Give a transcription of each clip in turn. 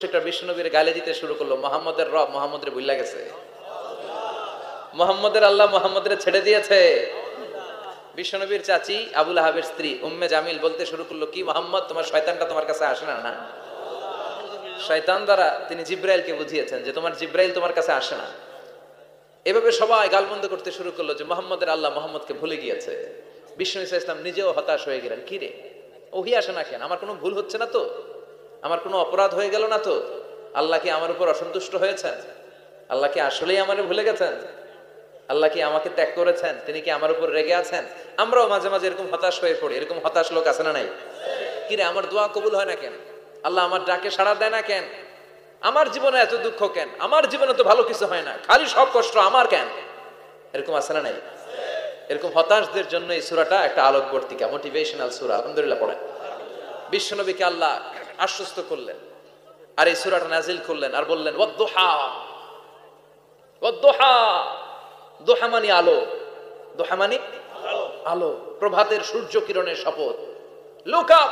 একটা বিষ্ণুনবীর গালে দিতে শুরু করলো, মোহাম্মদের রব মোহাম্মদের ভুইলা গেছে, মোহাম্মদের আল্লাহ মোহাম্মদের ছেড়ে দিয়েছে। বিশ্বনবীর চাচি আবুল আহাবের স্ত্রী উম্মে জামিল বলতে শুরু করলো, কি মোহাম্মদ, তোমার শয়তানটা তোমার কাছে আসে না? না, শয়তান দ্বারা তিনি জিব্রাইলকে বুঝিয়েছেন যে তোমার জিব্রাইল তোমার কাছে আসে না। এভাবে সবাই গালবন্ধ করতে শুরু করলো যে মোহাম্মদের আল্লাহ মোহাম্মদকে ভুলে গিয়েছে। বিষ্ণু ঈসা ইসলাম নিজেও হতাশ হয়ে গেলেন, কি রে ওহি আসে না কেন, আমার কোনো ভুল হচ্ছে না তো, আমার কোনো অপরাধ হয়ে গেল না তো, আল্লাহ কি আমার উপর অসন্তুষ্ট হয়েছেন, আল্লাহ কি আসলেই আমার ভুলে গেছেন, আল্লাহ কি আমাকে ত্যাগ করেছেন, তিনি কি আমার উপর রেগে আছেন? আমরাও মাঝে মাঝে এরকম হতাশ হয়ে পড়ি। এরকম হতাশ লোক আছে না নাই? কি রে আমার দোয়া কবুল হয় না কেন, আল্লাহ আমার ডাকে সাড়া দেয় না কেন, আমার জীবনে এত দুঃখ কেন, আমার জীবনে তো ভালো কিছু হয় না, খালি সব কষ্ট আমার কেন? এরকম আছে না নাই? এরকম হতাশদের জন্য এই সূরাটা একটা আলোকবর্তিকা, মোটিভেশনাল সূরা। আলহামদুলিল্লাহ পড়েন। বিশ্বনবীকে আল্লাহ আশ্বস্ত করলেন আর এই সূরাটা নাজিল করলেন আর বললেন ওয়াদ-দুহা, ওয়াদ-দুহা, দুহা মানে আলো, দুহা মানে আলো, প্রভাতের সূর্য কিরণের শপথ। Look up,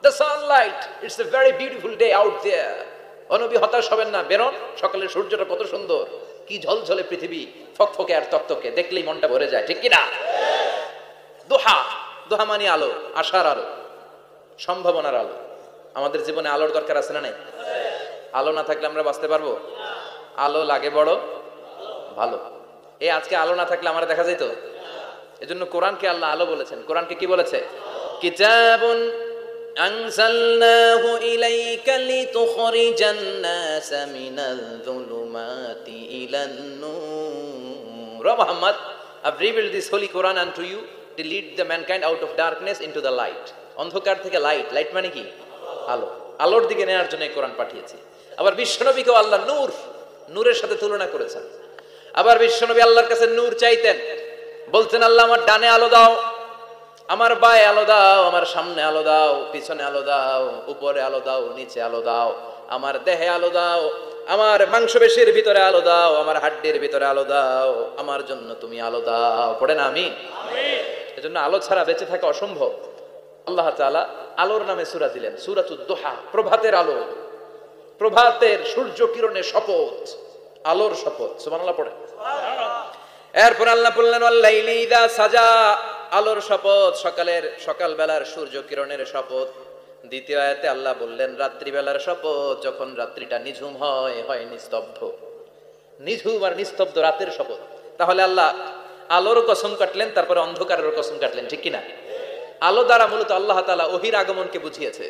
the sunlight, it's a very beautiful day out there. ও নবী হতাশ হবেন না, বেরোন, সকালের সূর্যটা কত সুন্দর, কি ঝলঝলে পৃথিবী, ফকফকে আর তকতকে, দেখলেই মনটা ভরে যায়, ঠিক কি না? দুহা, দুহা মানে আলো, আশার আলো, সম্ভাবনার আলো। আমাদের জীবনে আলোর দরকার আছে না নাই? আলো না থাকলে আমরা বাঁচতে পারবো? আলো লাগে বড় ভালো। এই আজকে আলো না থাকলে আমরা দেখা যেত। এজন্য কোরআনকে আল্লাহ আলো বলেছেন। কোরআনকে কি বলেছে? কিতাবুন আনজালনাহু ইলাইকা লিতুখরিজান নাসা মিনাল যুলুমাতি ইলান নূর। ও Muhammad, I've revealed this holy Quran unto you to lead the mankind out of darkness into the light. অন্ধকার থেকে লাইট, লাইট মানে কি? আলো, আলোর দিকে নেওয়ার জন্য কোরআন পাঠিয়েছি। আবার বিশ্বনবীকেও আল্লাহ নূর, নূরের সাথে তুলনা করেছেন। আবার বিশ্বনবী আল্লাহর কাছে নূর চাইতেন, বলতেন আল্লাহ আমার ডানে আলো দাও, আমার বায়ে আলো দাও, আমার সামনে আলো দাও, পিছনে আলো দাও, উপরে আলো দাও, নিচে আলো দাও, আমার দেহে আলো দাও, আমার মাংসপেশির ভিতরে আলো দাও, আমার হাড্ডির ভিতরে আলো দাও, আমার জন্য তুমি আলো দাও। পড়েন আমিন। এজন্য আলো ছাড়া বেঁচে থাকা অসম্ভব। আল্লাহ তাআলা আলোর নামে সূরা দিলেন, সূরাতুদ দুহা, প্রভাতের আলো, প্রভাতের সূর্য কিরণের শপথ, আলোর শপথ। সুবহানাল্লাহ পড়ে। এরপর আল্লাহ বললেন ওয়াল-লাইলি ইযা সাজা, আলোর শপথ, সকালের সকালবেলার সূর্য কিরণের শপথ। দ্বিতীয় আয়াতে আল্লাহ বললেন রাত্রিবেলার শপথ, যখন রাত্রিটা নিঝুম হয়, হয় নিস্তব্ধ, নিঝুম আর নিস্তব্ধ রাতের শপথ। তাহলে আল্লাহ আলোর কসম কাটলেন, তারপরে অন্ধকারের কসম কাটলেন, ঠিক কি না? আলো দ্বারা মূলত আল্লাহ তাআলা ওহীর আগমনকে বুঝিয়েছে,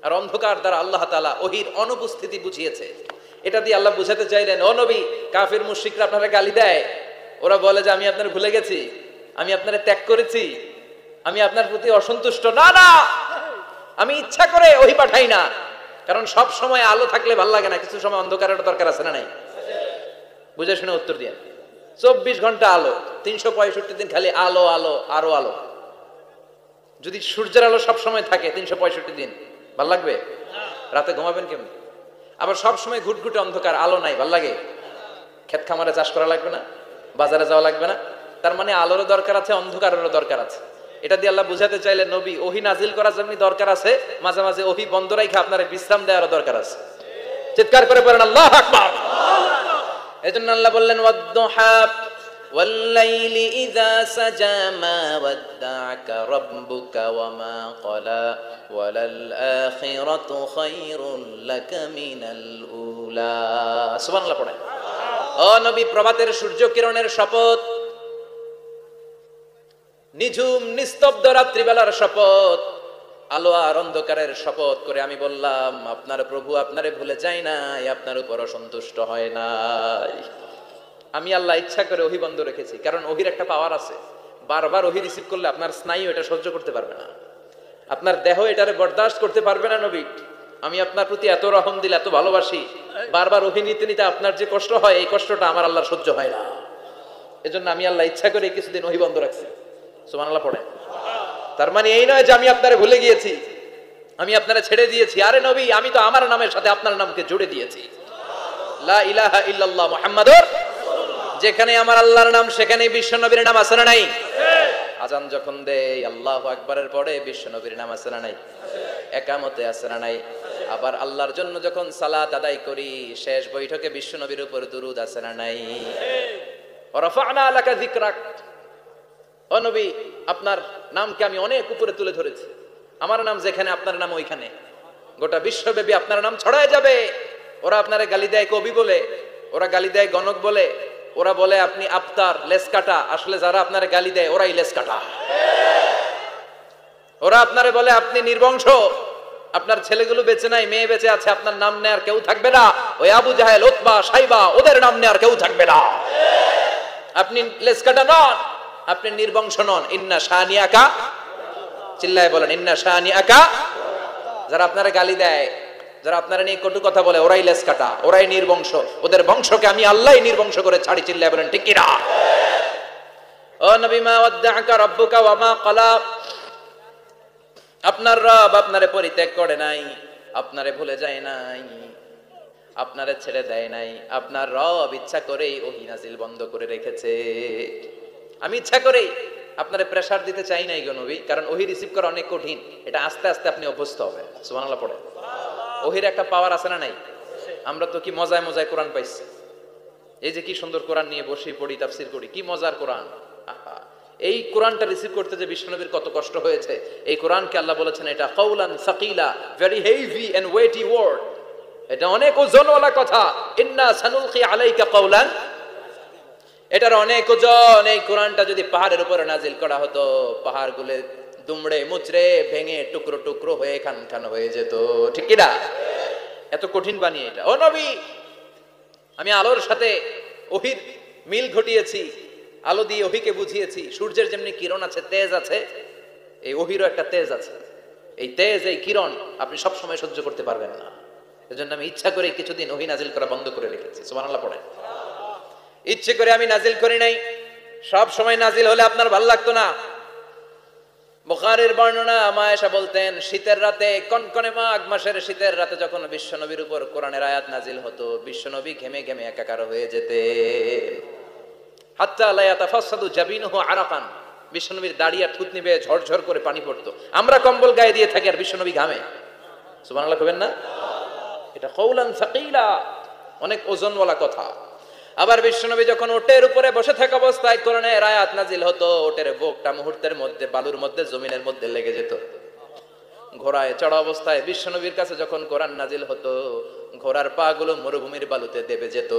আর অন্ধকার দ্বারা আল্লাহ তাআলা ওহীর অনুপস্থিতি বুঝিয়েছে। এটা দিয়ে আল্লাহ বুঝাতে চাইলেন, ও নবী, কাফির মুশরিকরা আপনারা গালি দেয়, ওরা বলে যে আমি আপনার ভুলে গেছি, আমি আপনারে ত্যাগ করেছি, আমি আপনার প্রতি অসন্তুষ্ট। না না, আমি ইচ্ছা করে ওহী পাঠাই না, কারণ সব সময় আলো থাকলে ভালো লাগে না, কিছু সময় অন্ধকারের দরকার আছে না নাই? বুঝে শুনে উত্তর দিয়ে। 24 ঘন্টা আলো, 365 দিন খালি আলো আলো আরো আলো। যদি সূর্যের আলো সব সময় থাকে 365 দিন, ভাল লাগবে? রাতে ঘুমাবেন কেমন? আবার সব সময় ঘুটঘুটে অন্ধকার, আলো নাই, ভাল লাগে? ক্ষেত খামারে চাষ করা লাগবে না, বাজারে যাওয়া লাগবে না। তার মানে আলোরও দরকার আছে, অন্ধকারেরও দরকার আছে। এটা দিয়ে আল্লাহ বুঝাতে চাইলেন নবী ওহী নাজিল করার যেমনি দরকার আছে, মাঝে মাঝে ওহী বন্ধ রাখা আপনার বিশ্রাম দেওয়ারও দরকার আছে। চিৎকার করে পড়েন আল্লাহু আকবার। এজন্য আল্লাহ বললেন ওয়াদ-দুহা ওয়াল-লাইলি ইযা সাজা মা ওয়াদ্দা'আকা রাব্বুকা ওয়া মা ক্বালা ওয়ালাল আখিরাতু খায়রুল লাকা মিনাল উলা। সুবহানাল্লাহ পড়েন। ও নবী, প্রভাতের সূর্য কিরণের শপথ, নিঝুম নিস্তব্ধ রাত্রিবেলার শপথ, আলো আর অন্ধকারের শপথ করে আমি বললাম আপনার প্রভু আপনারে ভুলে যায় নাই, আপনার উপর অসন্তুষ্ট হয় নাই। আমি আল্লাহ ইচ্ছা করে ওহী বন্ধ রেখেছি, কারণ ওহীর একটা পাওয়ার আছে, বারবার ওহী রিসিভ করলে আপনার স্নায়ু এটা সহ্য করতে পারবে না, আপনার দেহ এটারে বরদাস্ত করতে পারবে না। নবী, আমি আপনার প্রতি এত রহম দিল, এত ভালোবাসি, বারবার ওহী নিতে নিতে আপনার যে কষ্ট হয়, এই কষ্টটা আমার আল্লাহর সহ্য হয় না। এজন্য আমি আল্লাহ ইচ্ছা করে কিছুদিন ওহী বন্ধ রাখছি। সুবহানাল্লাহ পড়ে। তার মানে এই নয় যে আমি আপনারে ভুলে গিয়েছি, আমি আপনারে ছেড়ে দিয়েছি। আরে নবী, আমি তো আমার নামের সাথে আপনার নামকে জুড়ে দিয়েছি। লা ইলাহা ইল্লাল্লাহ মুহাম্মাদুর রাসূলুল্লাহ। যেখানে আমার আল্লাহর নাম সেখানেই বিশ্ব নবীর নাম আছে না নাই? আজান যখন দেয় আল্লাহু আকবারের পরে বিশ্ব নবীর নাম আছে না নাই? একামতে আছে না নাই? আবার আল্লাহর জন্য যখন সালাত আদায় করি শেষ বৈঠকে বিশ্বনবীর উপর দুরূদ আছে না নাই? রাফা'না লাকা যিকরাক, ও নবী আপনার নামকে আমি অনেক উপরে তুলে ধরেছি, আমার নাম যেখানে আপনার নাম ওইখানে, গোটা বিশ্বব্যাপী আপনার নাম ছড়ায় যাবে। ওরা আপনারে গালি দেয় কবি বলে, ওরা গালি দেয় গণক বলে, ওরা বলে আপনি আফতার লেস কাটা, আসলে যারা আপনারে গালি দেয় ওরাই লেস কাটা। ওরা আপনারে বলে আপনি নির্বংশ, আপনার ছেলেগুলো বেঁচে নাই, মেয়ে বেঁচে আছে, আপনার নাম নেয়ার কেউ থাকবে না। ওই আবু জাহেল, উতবা, সাইবা ওদের নাম নেয়ার কেউ থাকবে না। আপনি লেস কাটা নন, আপনি নির্বংশ নন। ইন্না শানিয়াকা, চিল্লায় বলেন ইন্না শানিয়াকা। যারা আপনারা গালি দেয়, যারা আপনারা নিয়ে কটু কথা বলে, ওরাই লেস কাটা, ওরাই নির্বংশ, ওদের বংশকে আমি আল্লাহই নির্বংশ করে ছাড়ি। চিল্লায় বলেন ঠিক কি না? ও নবী, মা ওয়াদ্দাআকা রাব্বুকা ওয়া মা ক্বালা, আপনার রব আপনারে পরিত্যাগ করে নাই, আপনারে ভুলে যায় নাই, আপনারে ছেড়ে দেয় নাই। আপনার রব ইচ্ছা করেই ওহী নাজিল বন্ধ করে রেখেছে। আমি ইচ্ছা করেই আপনারে প্রেসার দিতে চাই নাই গো নবী, কারণ ওহী রিসিভ করা অনেক কঠিন, এটা আস্তে আস্তে আপনি অভ্যস্ত হবেন। সুবহানাল্লাহ পড়ে। ওহীর একটা পাওয়ার আছে না নাই? আমরা তো কি মজায় মজায় কোরআন পাইছি, এই যে কি সুন্দর কোরআন নিয়ে বসে পড়ি, তাফসীর করি, কি মজার কোরআন। এই কোরআনটা রিসিভ করতে যে বিশ্বনবীর কত কষ্ট হয়েছে। এই কোরআনকে আল্লাহ বলেছেন এটা কাউলান সাকিলা, very heavy and weighty word, এটা অনেক ওজনওয়ালা কথা। ইন্না সানুলকি আলাইকা কাউলান, এটার অনেক ওজন। এই কোরআনটা যদি পাহাড়ের উপরে নাজিল করা হতো, পাহাড়গুলো দুমড়ে মুচড়ে ভেঙে টুকরো টুকরো হয়ে খান খান হয়ে যেত, ঠিক কি না? এত কঠিন বানিয়ে এটা। ও নবী, আমি আলোর সাথে ওহীর মিল ঘটিয়েছি, আলো দিয়ে ওহীকে বুঝিয়েছি। সূর্যের যেমনি কিরণ আছে, তেজ আছে, এই ওহীরও একটা তেজ আছে। এই তেজ, এই কিরণ আপনি সব সময় সহ্য করতে পারবেন না। এজন্য আমি ইচ্ছা করে কিছুদিন ওহী নাজিল করা বন্ধ করে রেখেছি। সুবহানাল্লাহ পড়েন। ইচ্ছে করে আমি নাজিল করি নাই। সব সময় নাজিল হলে আপনার ভালো লাগতো না। বুখারীর বর্ণনা, মা আয়েশা বলতেন শীতের রাতে, কনকনে মাঘ মাসের শীতের রাতে যখন বিশ্বনবীর উপর কোরআনের আয়াত নাজিল হতো, বিশ্বনবী ঘেমে ঘেমে একাকার হয়ে যেতেন। হাত্তা লা ইয়াতাফাসসাদু জাবিনুহু আরাকান, বিশ্বনবীর দাড়ি আর থুতনি বেয়ে ঝরঝর করে পানি পড়তো। আমরা কম্বল গায়ে দিয়ে থাকি আর বিশ্বনবী ঘামে। সুবহানাল্লাহ কইবেন না? এটা কওলান সাকিলা, অনেক ওজনওয়ালা কথা। আবার বিশ্বনবী যখন ওটের উপরে বসে থাকা অবস্থায় কোরআনের আয়াত নাজিল হতো, ওটের বুকটা মুহূর্তের মধ্যে বালুর মধ্যে, জমিনের মধ্যে লেগে যেত। ঘোড়ায় চড়া অবস্থায় বিশ্বনবীর কাছে যখন কোরআন নাজিল হতো, ঘোড়ার পা গুলো মরুভূমির বালুতে দেবে যেত।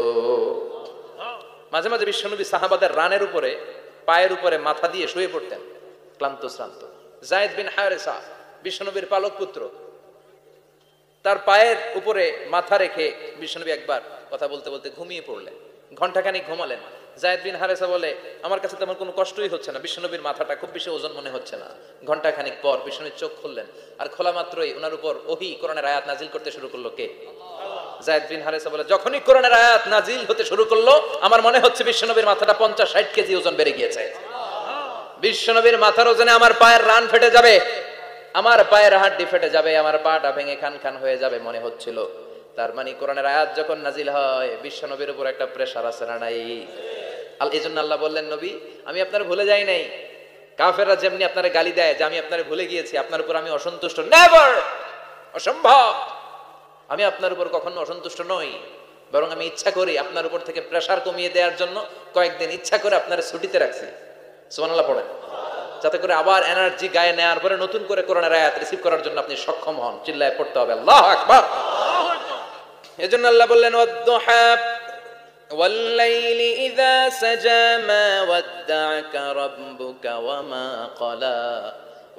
মাঝে মাঝে বিশ্বনবী সাহাবাদের রানের উপরে, পায়ের উপরে মাথা দিয়ে শুয়ে পড়তেন, ক্লান্ত শ্রান্ত। যায়েদ বিন হারেসা, বিশ্বনবীর পালক পুত্র, তার পায়ের উপরে মাথা রেখে বিশ্বনবী একবার কথা বলতে বলতে ঘুমিয়ে পড়লেন। ঘন্টাখানিক ঘুমালেন। যায়েদ বিন হারেসা বলে, আমার কাছে তেমন কোনো কষ্টই হচ্ছে না, বিশ্বনবীর মাথাটা খুব বেশি ওজন মনে হচ্ছে না। ঘন্টাখানিক পর বিশ্বনবীর চোখ খুললেন, আর খোলা মাত্রই ওনার উপর ওহী কোরআনের আয়াত নাজিল করতে শুরু করলো। কে? যায়েদ বিন হারেসা বলে, যখনই কোরআনের আয়াত নাজিল হতে শুরু করলো, আমার মনে হচ্ছে বিশ্বনবীর মাথাটা 50-60 কেজি ওজন বেড়ে গিয়েছে। বিশ্বনবীর মাথার ওজনে আমার পায়ের রান ফেটে যাবে, আমার পায়ের হাড্ডি ফেটে যাবে, আমার পাটা ভেঙে খান খান হয়ে যাবে মনে হচ্ছিল। তার মানে কোরআনের আয়াত যখন নাজিল হয়, বিশ্বনবীর উপর একটা প্রেসার আছে না নাই? এই জন্য আল্লাহ বললেন, নবী আমি আপনার ভুলে যাই নাই। কাফেররা যেমনি আপনার গালি দেয় যে আমি আপনার ভুলে গিয়েছি, আপনার উপর আমি অসন্তুষ্ট, নেভার, অসম্ভব। আমি আপনার উপর কখনো অসন্তুষ্ট নই, বরং আমি ইচ্ছা করি আপনার উপর থেকে প্রেসার কমিয়ে দেওয়ার জন্য কয়েকদিন ইচ্ছা করে আপনার ছুটিতে রাখছি। সুবহানাল্লাহ পড়েন, যাতে করে আবার এনার্জি গায়ে নেওয়ার পরে নতুন করে কোরআনের আয়াত রিসিভ করার জন্য আপনি সক্ষম হন। চিল্লায় পড়তে হবে আল্লাহু আকবার। এজন্য আল্লাহ বললেন, ওয়াদ-দুহা ওয়াল-লাইলি ইযা সাজা মা ওয়াদ্দা'আকা রাব্বুকা ওয়া মা ক্বালা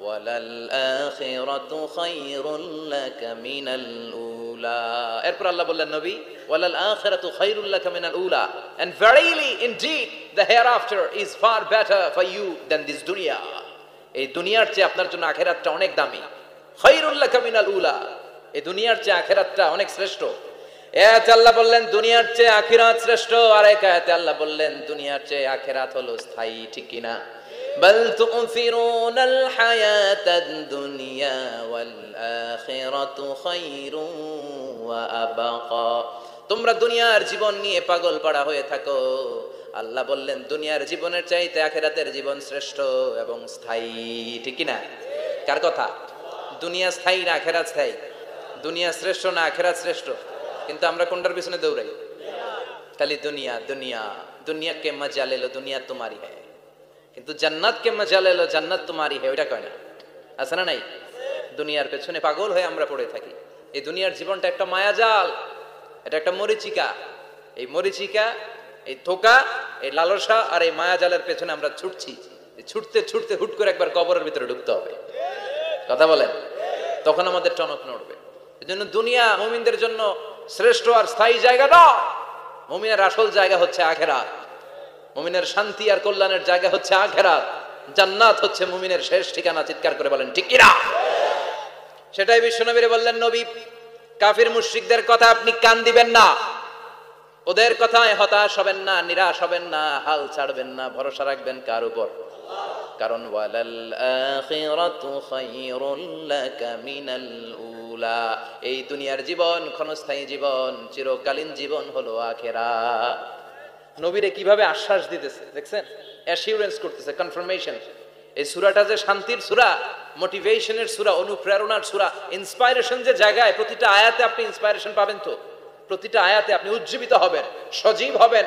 ওয়ালাল আখিরাতু খায়রুল লাকা মিনাল উলা। এরপর আল্লাহ বললেন, নবী ওয়ালাল আখিরাতু খায়রুল লাকা মিনাল উলা, and verily indeed the hereafter is far better for you than this dunya. এই দুনিয়ার চেয়ে আপনার জন্য আখিরাতটা অনেক দামি। খায়রুল লাকা মিনাল উলা, এই দুনিয়ার চেয়ে আখিরাতটা অনেক শ্রেষ্ঠ। এতে আল্লাহ বললেন দুনিয়ার চেয়ে আখিরাত শ্রেষ্ঠ, আর এক আয়াতে আল্লাহ বললেন দুনিয়ার চেয়ে আখিরাত হলো স্থায়ী। ঠিক কি না? বাল তু'থিরুনাল হায়াতাদ দুনিয়া ওয়াল আখিরাতু খায়রুন ওয়া আবাকা। তোমরা দুনিয়ার জীবন নিয়ে পাগল পাড়া হয়ে থাকো, আল্লাহ বললেন দুনিয়ার জীবনের চাইতে আখিরাতের জীবন শ্রেষ্ঠ এবং স্থায়ী। ঠিক কি না? কার কথা? দুনিয়া স্থায়ী না আখিরাত স্থায়ী? দুনিয়া শ্রেষ্ঠ না আখেরাত শ্রেষ্ঠ? কিন্তু আমরা কোনটার পিছনে দৌড়াই? খালি দুনিয়া দুনিয়া। দুনিয়া কে মজা লে লো, দুনিয়া তোমারি হ্যায়। কিন্তু জান্নাত কে মজা লে লো, জান্নাত তোমারি হ্যায়, ওইটা কয় না। আছে না নাই? দুনিয়ার পেছনে পাগল হয়ে আমরা পড়ে থাকি। এই দুনিয়ার জীবনটা একটা মায়াজাল, এটা একটা মরিচিকা। এই মরিচিকা, এই ধোঁকা, এই লালসা আর এই মায়াজালের পেছনে আমরা ছুটছি। ছুটতে ছুটতে হুট করে একবার কবরের ভিতরে ঢুকতে হবে। কথা বলেন, তখন আমাদের টনক নড়বে। এই জন্য দুনিয়া মুমিনদের জন্য শ্রেষ্ঠ আর স্থায়ী জায়গা না। মুমিনের আসল জায়গা হচ্ছে আখেরাত। মুমিনের শান্তি আর কল্যাণের জায়গা হচ্ছে আখেরাত। জান্নাত হচ্ছে মুমিনের শেষ ঠিকানা। চিৎকার করে বলেন ঠিক কিনা? সেটাই বিশ্বনবী বললেন, নবী কাফির মুশরিকদের কথা আপনি কান দিবেন না, ওদের কথায় হতাশ হবেন না, নিরাশ হবেন না, হাল ছাড়বেন না, ভরসা রাখবেন কার উপর? কারণ ওয়ালাল আখিরাতু খায়রুল লাকা মিনাল উলা, এই দুনিয়ার জীবন ক্ষণস্থায়ী জীবন, চিরকালীন জীবন হলো আখিরাত। নবীরে কিভাবে আশ্বাস দিতেছে দেখছেন, অ্যাসিউরেন্স করতেছে, কনফার্মেশন। এই সূরাটা যে শান্তির সূরা, মোটিভেশনের সূরা, অনুপ্রেরণার সূরা, ইন্সপাইরেশন যে জায়গায়, প্রতিটা আয়াতে আপনি ইন্সপাইরেশন পাবেন। তো প্রতিটা আয়াতে আপনি উজ্জীবিত হবেন, সজীব হবেন।